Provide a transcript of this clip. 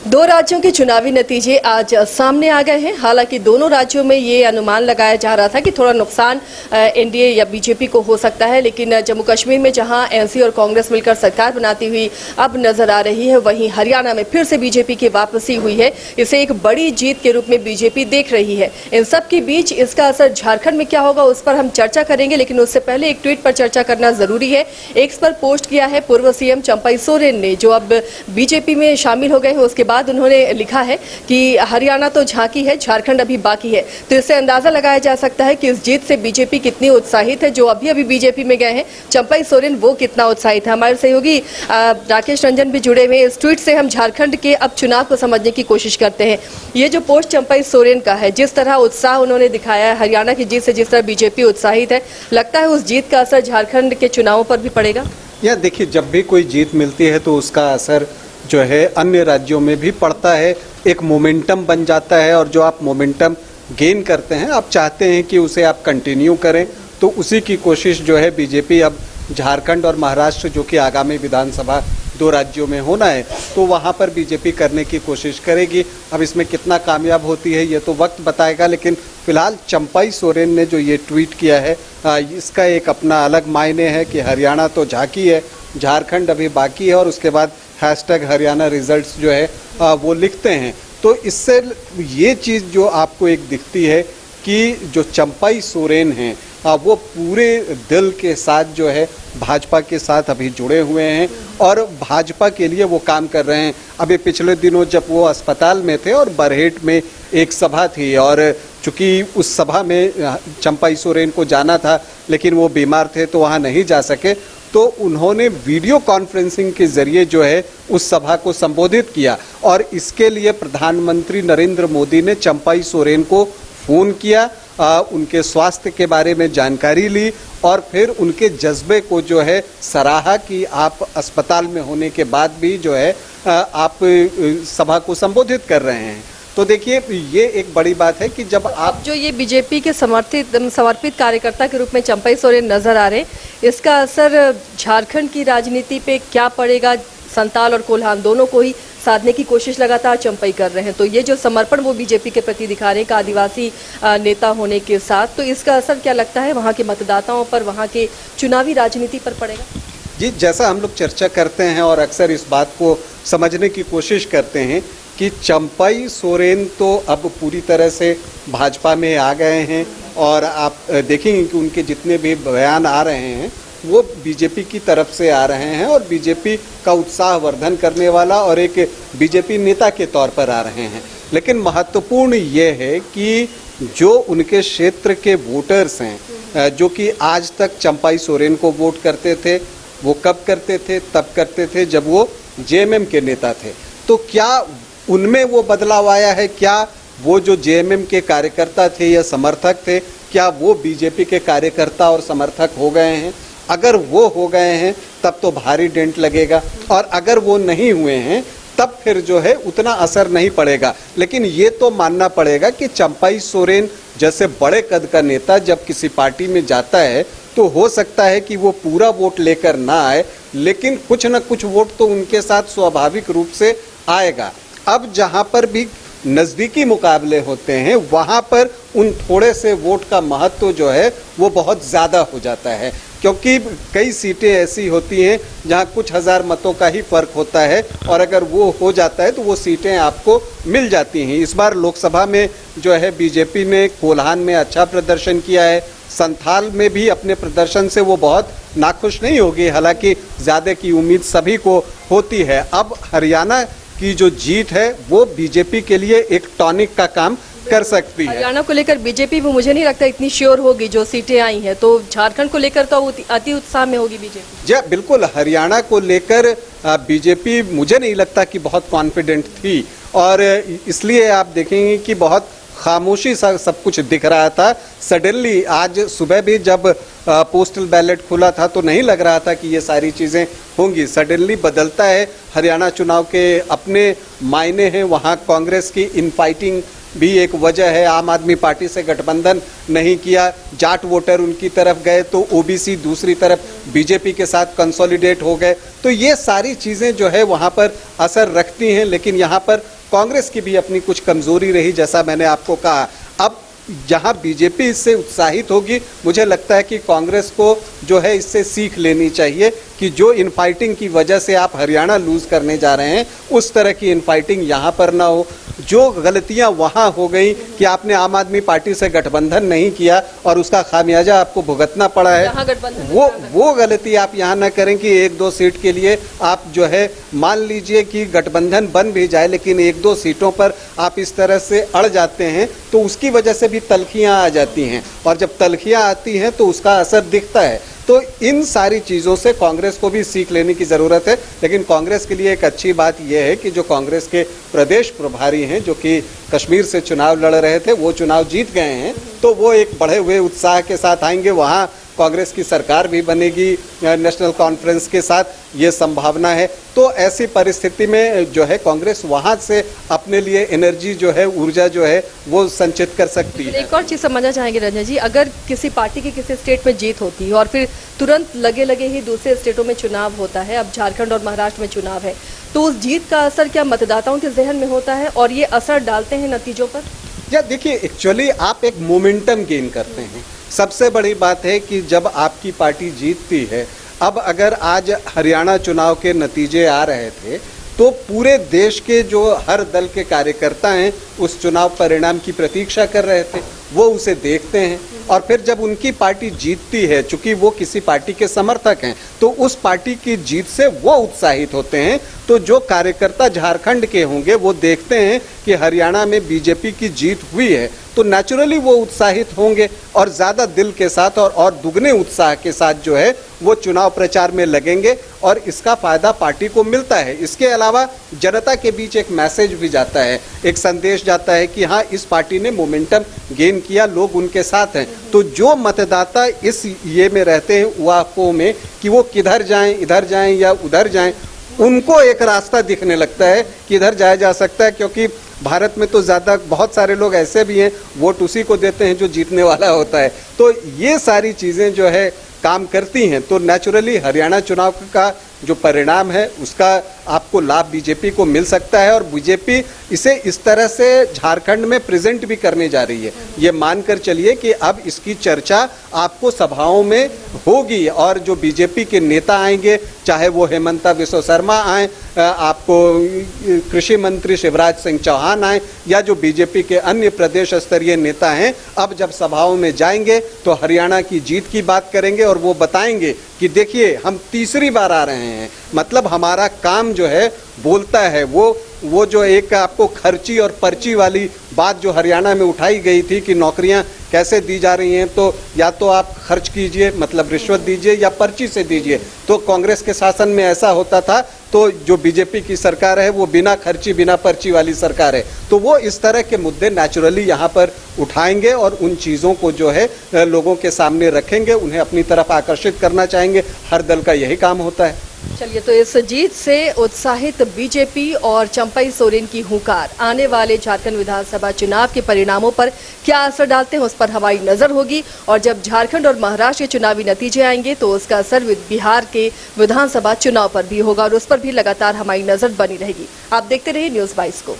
दो राज्यों के चुनावी नतीजे आज सामने आ गए हैं। हालांकि दोनों राज्यों में ये अनुमान लगाया जा रहा था कि थोड़ा नुकसान एनडीए या बीजेपी को हो सकता है, लेकिन जम्मू कश्मीर में जहां एनसी और कांग्रेस मिलकर सरकार बनाती हुई अब नजर आ रही है, वहीं हरियाणा में फिर से बीजेपी की वापसी हुई है। इसे एक बड़ी जीत के रूप में बीजेपी देख रही है। इन सब के बीच इसका असर झारखंड में क्या होगा उस पर हम चर्चा करेंगे, लेकिन उससे पहले एक ट्वीट पर चर्चा करना जरूरी है। एक्स पर पोस्ट किया है पूर्व सीएम चंपई सोरेन ने, जो अब बीजेपी में शामिल हो गए हैं। उसके बाद उन्होंने लिखा है कि हरियाणा तो झांकी है, झारखंड अभी बाकी है। तो इससे अंदाजा लगाया जा सकता है कि इस जीत से बीजेपी कितनी उत्साहित है। जो अभी अभी बीजेपी में गए हैं चंपई सोरेन, वो कितना उत्साहित है। हमारे सहयोगी राकेश रंजन भी जुड़े हुए। इस ट्वीट से हम झारखंड के अब चुनाव को समझने की कोशिश करते हैं। ये जो पोस्ट चंपई सोरेन का है, जिस तरह उत्साह उन्होंने दिखाया है हरियाणा की जीत से, जिस तरह बीजेपी उत्साहित है, लगता है उस जीत का असर झारखंड के चुनावों पर भी पड़ेगा। या देखिए, जब भी कोई जीत मिलती है तो उसका असर जो है अन्य राज्यों में भी पड़ता है। एक मोमेंटम बन जाता है, और जो आप मोमेंटम गेन करते हैं, आप चाहते हैं कि उसे आप कंटिन्यू करें, तो उसी की कोशिश जो है बीजेपी अब झारखंड और महाराष्ट्र, जो कि आगामी विधानसभा दो राज्यों में होना है, तो वहाँ पर बीजेपी करने की कोशिश करेगी। अब इसमें कितना कामयाब होती है ये तो वक्त बताएगा, लेकिन फिलहाल चंपई सोरेन ने जो ये ट्वीट किया है, इसका एक अपना अलग मायने है कि हरियाणा तो झांकी है, झारखंड अभी बाकी है, और उसके बाद हैशटैग हरियाणा रिजल्ट्स जो है वो लिखते हैं। तो इससे ये चीज़ जो आपको एक दिखती है कि जो चंपई सोरेन हैं वो पूरे दिल के साथ जो है भाजपा के साथ अभी जुड़े हुए हैं और भाजपा के लिए वो काम कर रहे हैं। अभी पिछले दिनों जब वो अस्पताल में थे और बरहेट में एक सभा थी, और चूँकि उस सभा में चंपई सोरेन को जाना था लेकिन वो बीमार थे तो वहाँ नहीं जा सके, तो उन्होंने वीडियो कॉन्फ्रेंसिंग के जरिए जो है उस सभा को संबोधित किया, और इसके लिए प्रधानमंत्री नरेंद्र मोदी ने चंपई सोरेन को फ़ोन किया, उनके स्वास्थ्य के बारे में जानकारी ली, और फिर उनके जज्बे को जो है सराहा कि आप अस्पताल में होने के बाद भी जो है आप सभा को संबोधित कर रहे हैं। तो देखिए, ये एक बड़ी बात है कि जब आप जो ये बीजेपी के समर्पित कार्यकर्ता के रूप में चंपई सोरेन नजर आ रहे हैं, इसका असर झारखंड की राजनीति पे क्या पड़ेगा? संताल और कोल्हान दोनों को ही साधने की कोशिश लगातार चंपई कर रहे हैं। तो ये जो समर्पण वो बीजेपी के प्रति दिखा रहे हैं आदिवासी नेता होने के साथ, तो इसका असर क्या लगता है वहाँ के मतदाताओं पर, वहाँ के चुनावी राजनीति पर पड़ेगा? जी, जैसा हम लोग चर्चा करते हैं और अक्सर इस बात को समझने की कोशिश करते हैं कि चंपई सोरेन तो अब पूरी तरह से भाजपा में आ गए हैं, और आप देखेंगे कि उनके जितने भी बयान आ रहे हैं वो बीजेपी की तरफ से आ रहे हैं, और बीजेपी का उत्साहवर्धन करने वाला और एक बीजेपी नेता के तौर पर आ rहे हैं। लेकिन महत्वपूर्ण ये है कि जो उनके क्षेत्र के वोटर्स हैं, जो कि आज तक चंपई सोरेन को वोट करते थे, वो कब करते थे? तब करते थे जब वो जेएमएम के नेता थे। तो क्या उनमें वो बदलाव आया है? क्या वो जो जेएमएम के कार्यकर्ता थे या समर्थक थे, क्या वो बीजेपी के कार्यकर्ता और समर्थक हो गए हैं? अगर वो हो गए हैं तब तो भारी डेंट लगेगा, और अगर वो नहीं हुए हैं तब फिर जो है उतना असर नहीं पड़ेगा। लेकिन ये तो मानना पड़ेगा कि चंपई सोरेन जैसे बड़े कद का नेता जब किसी पार्टी में जाता है तो हो सकता है कि वो पूरा वोट लेकर ना आए, लेकिन कुछ न कुछ वोट तो उनके साथ स्वाभाविक रूप से आएगा। अब जहाँ पर भी नज़दीकी मुकाबले होते हैं वहाँ पर उन थोड़े से वोट का महत्व जो है वो बहुत ज़्यादा हो जाता है, क्योंकि कई सीटें ऐसी होती हैं जहाँ कुछ हज़ार मतों का ही फर्क होता है, और अगर वो हो जाता है तो वो सीटें आपको मिल जाती हैं। इस बार लोकसभा में जो है बीजेपी ने कोल्हान में अच्छा प्रदर्शन किया है, संथाल में भी अपने प्रदर्शन से वो बहुत नाखुश नहीं होगी, हालांकि ज़्यादा की उम्मीद सभी को होती है। अब हरियाणा की जो जीत है वो बीजेपी के लिए एक टॉनिक का काम कर सकती है। हरियाणा को लेकर बीजेपी भी मुझे नहीं लगता इतनी श्योर होगी, जो सीटें आई हैं, तो झारखंड को लेकर तो अति उत्साह में होगी बीजेपी। जी बिल्कुल, हरियाणा को लेकर बीजेपी मुझे नहीं लगता कि बहुत कॉन्फिडेंट थी, और इसलिए आप देखेंगे कि बहुत खामोशी सा सब कुछ दिख रहा था। सडनली आज सुबह भी जब पोस्टल बैलेट खुला था तो नहीं लग रहा था कि ये सारी चीज़ें होंगी। सडनली बदलता है। हरियाणा चुनाव के अपने मायने हैं, वहाँ कांग्रेस की इनफाइटिंग भी एक वजह है। आम आदमी पार्टी से गठबंधन नहीं किया, जाट वोटर उनकी तरफ गए, तो ओबीसी दूसरी तरफ बीजेपी के साथ कंसोलिडेट हो गए। तो ये सारी चीज़ें जो है वहाँ पर असर रखती हैं। लेकिन यहाँ पर कांग्रेस की भी अपनी कुछ कमजोरी रही, जैसा मैंने आपको कहा। अब जहां बीजेपी इससे उत्साहित होगी, मुझे लगता है कि कांग्रेस को जो है इससे सीख लेनी चाहिए कि जो इनफाइटिंग की वजह से आप हरियाणा लूज करने जा रहे हैं, उस तरह की इनफाइटिंग यहां पर ना हो। जो गलतियां वहां हो गई कि आपने आम आदमी पार्टी से गठबंधन नहीं किया और उसका खामियाजा आपको भुगतना पड़ा है, वो गलती आप यहां ना करें कि 1-2 सीट के लिए आप जो है, मान लीजिए कि गठबंधन बन भी जाए, लेकिन 1-2 सीटों पर आप इस तरह से अड़ जाते हैं तो उसकी वजह से भी तलखियां आ जाती हैं, और जब तलखियां आती हैं तो उसका असर दिखता है। तो इन सारी चीज़ों से कांग्रेस को भी सीख लेने की ज़रूरत है। लेकिन कांग्रेस के लिए एक अच्छी बात यह है कि जो कांग्रेस के प्रदेश प्रभारी हैं, जो कि कश्मीर से चुनाव लड़ रहे थे, वो चुनाव जीत गए हैं, तो वो एक बढ़े हुए उत्साह के साथ आएंगे। वहाँ कांग्रेस की सरकार भी बनेगी नेशनल कॉन्फ्रेंस के साथ, ये संभावना है। तो ऐसी परिस्थिति में जो है कांग्रेस वहां से अपने लिए एनर्जी जो है, ऊर्जा जो है, वो संचित कर सकती है। एक और चीज़ समझना चाहेंगे रंजन जी, अगर किसी पार्टी की किसी स्टेट में जीत होती है और फिर तुरंत लगे लगे ही दूसरे स्टेटों में चुनाव होता है, अब झारखंड और महाराष्ट्र में चुनाव है, तो उस जीत का असर क्या मतदाताओं के जहन में होता है और ये असर डालते हैं नतीजों पर? या देखिए, एक्चुअली आप एक मोमेंटम गेन करते हैं। सबसे बड़ी बात है कि जब आपकी पार्टी जीतती है, अब अगर आज हरियाणा चुनाव के नतीजे आ रहे थे तो पूरे देश के जो हर दल के कार्यकर्ता हैं उस चुनाव परिणाम की प्रतीक्षा कर रहे थे, वो उसे देखते हैं। और फिर जब उनकी पार्टी जीतती है, चूंकि वो किसी पार्टी के समर्थक हैं, तो उस पार्टी की जीत से वो उत्साहित होते हैं। तो जो कार्यकर्ता झारखंड के होंगे वो देखते हैं कि हरियाणा में बीजेपी की जीत हुई है, तो नेचुरली वो उत्साहित होंगे और ज़्यादा दिल के साथ और दुगने उत्साह के साथ जो है वो चुनाव प्रचार में लगेंगे, और इसका फायदा पार्टी को मिलता है। इसके अलावा जनता के बीच एक मैसेज भी जाता है, एक संदेश जाता है कि हाँ, इस पार्टी ने मोमेंटम गेन किया, लोग उनके साथ हैं। तो जो मतदाता इस ये में रहते हैं वाक़ों में कि वो किधर जाएं, इधर जाएं या उधर जाएं, उनको एक रास्ता दिखने लगता है कि इधर जाया जा सकता है। क्योंकि भारत में तो बहुत सारे लोग ऐसे भी हैं, वोट उसी को देते हैं जो जीतने वाला होता है। तो ये सारी चीज़ें जो है काम करती हैं। तो नेचुरली हरियाणा चुनाव का जो परिणाम है उसका आपको लाभ बीजेपी को मिल सकता है, और बीजेपी इसे इस तरह से झारखंड में प्रेजेंट भी करने जा रही है। ये मानकर चलिए कि अब इसकी चर्चा आपको सभाओं में होगी, और जो बीजेपी के नेता आएंगे, चाहे वो हेमंता बिस्वा शर्मा आए, आपको कृषि मंत्री शिवराज सिंह चौहान आए, या जो बीजेपी के अन्य प्रदेश स्तरीय नेता हैं, अब जब सभाओं में जाएंगे तो हरियाणा की जीत की बात करेंगे और वो बताएंगे कि देखिए हम तीसरी बार आ रहे हैं। मतलब हमारा काम जो है बोलता है। वो जो एक आपको खर्ची और पर्ची वाली बात जो हरियाणा में उठाई गई थी कि नौकरियां कैसे दी जा रही हैं, तो या तो आप खर्च कीजिए, मतलब रिश्वत दीजिए, या पर्ची से दीजिए। तो कांग्रेस के शासन में ऐसा होता था। तो जो बीजेपी की सरकार है वो बिना खर्ची बिना पर्ची वाली सरकार है। तो वो इस तरह के मुद्दे नेचुरली यहाँ पर उठाएंगे और उन चीज़ों को जो है लोगों के सामने रखेंगे, उन्हें अपनी तरफ आकर्षित करना चाहेंगे। हर दल का यही काम होता है। चलिए, तो इस जीत से उत्साहित बीजेपी और चंपई सोरेन की हुंकार आने वाले झारखंड विधानसभा चुनाव के परिणामों पर क्या असर डालते हैं, उस पर हमारी नजर होगी। और जब झारखंड और महाराष्ट्र के चुनावी नतीजे आएंगे तो उसका असर बिहार के विधानसभा चुनाव पर भी होगा, और उस पर भी लगातार हमारी नजर बनी रहेगी। आप देखते रहिए न्यूज़ 22 को।